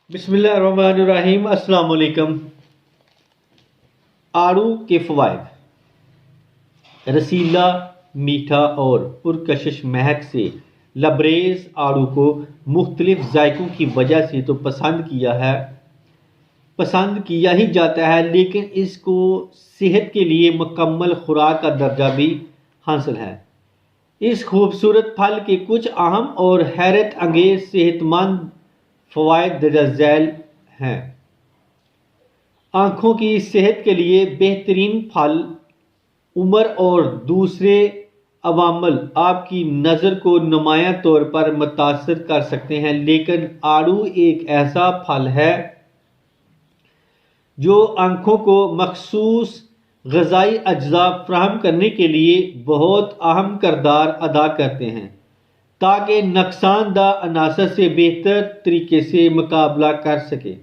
بسم اللہ الرحمن الرحیم۔ السلام علیکم۔ آڑو کے فوائد۔ رسیلا، میٹھا اور پرکشش مہک سے لبریز آڑو کو مختلف ذائقوں کی وجہ سے تو پسند کیا ہی جاتا ہے، لیکن اس کو صحت کے لیے مکمل خوراک کا درجہ بھی حاصل ہے۔ اس خوبصورت پھل کے کچھ اہم اور حیرت انگیز صحت مند فوائد درج ذیل ہیں۔ آنکھوں کی صحت کے لیے بہترین پھل۔ عمر اور دوسرے عوامل آپ کی نظر کو نمایاں طور پر متاثر کر سکتے ہیں، لیکن آڑو ایک ایسا پھل ہے جو آنکھوں کو مخصوص غذائی اجزاء فراہم کرنے کے لیے بہت اہم کردار ادا کرتے ہیں تاکہ نقصان دہ عناصر سے بہتر طریقے سے مقابلہ کر سکے۔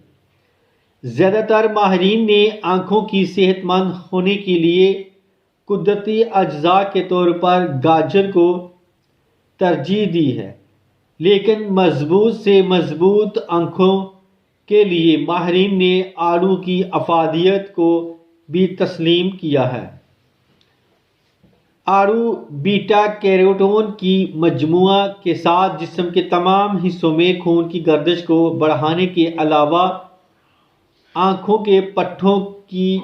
زیادہ تر ماہرین نے آنکھوں کی صحت مند ہونے کے لیے قدرتی اجزاء کے طور پر گاجر کو ترجیح دی ہے، لیکن مضبوط سے مضبوط آنکھوں کے لیے ماہرین نے آڑو کی افادیت کو بھی تسلیم کیا ہے۔ آڑو بیٹا کیروٹین کی مجموعہ کے ساتھ جسم کے تمام حصوں میں خون کی گردش کو بڑھانے کے علاوہ آنکھوں کے پٹھوں کی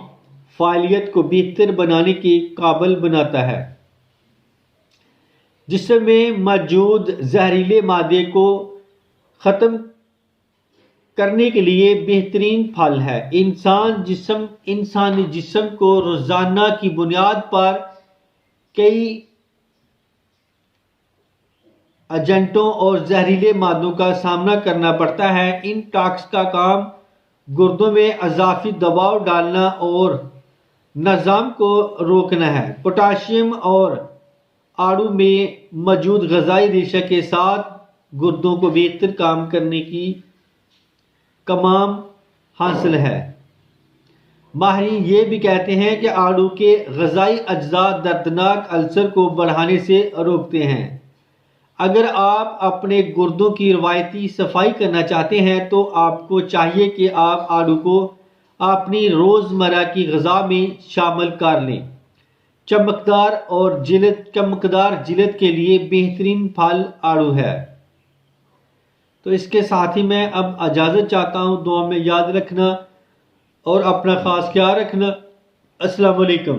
فعالیت کو بہتر بنانے کے قابل بناتا ہے۔ جسم میں موجود زہریلے مادے کو ختم کرنے کے لیے بہترین پھل ہے۔ انسانی جسم کو روزانہ کی بنیاد پر کئی ایجنٹوں اور زہریلے مادوں کا سامنا کرنا پڑتا ہے۔ ان ٹاکس کا کام گردوں میں اضافی دباؤ ڈالنا اور نظام کو روکنا ہے۔ پوٹاشیم اور آڑو میں موجود غذائی ریشہ کے ساتھ گردوں کو بہتر کام کرنے کی کمام حاصل ہے۔ ماہرین یہ بھی کہتے ہیں کہ آڑو کے غذائی اجزاء دردناک السر کو بڑھانے سے روکتے ہیں۔ اگر آپ اپنے گردوں کی روایتی صفائی کرنا چاہتے ہیں تو آپ کو چاہیے کہ آپ آڑو کو اپنی روزمرہ کی غذا میں شامل کر لیں۔ چمکدار جلد کے لیے بہترین پھل آڑو ہے۔ تو اس کے ساتھ ہی میں اب اجازت چاہتا ہوں۔ دعا میں یاد رکھنا اور اپنا خاص خیال رکھنا۔ السلام علیکم۔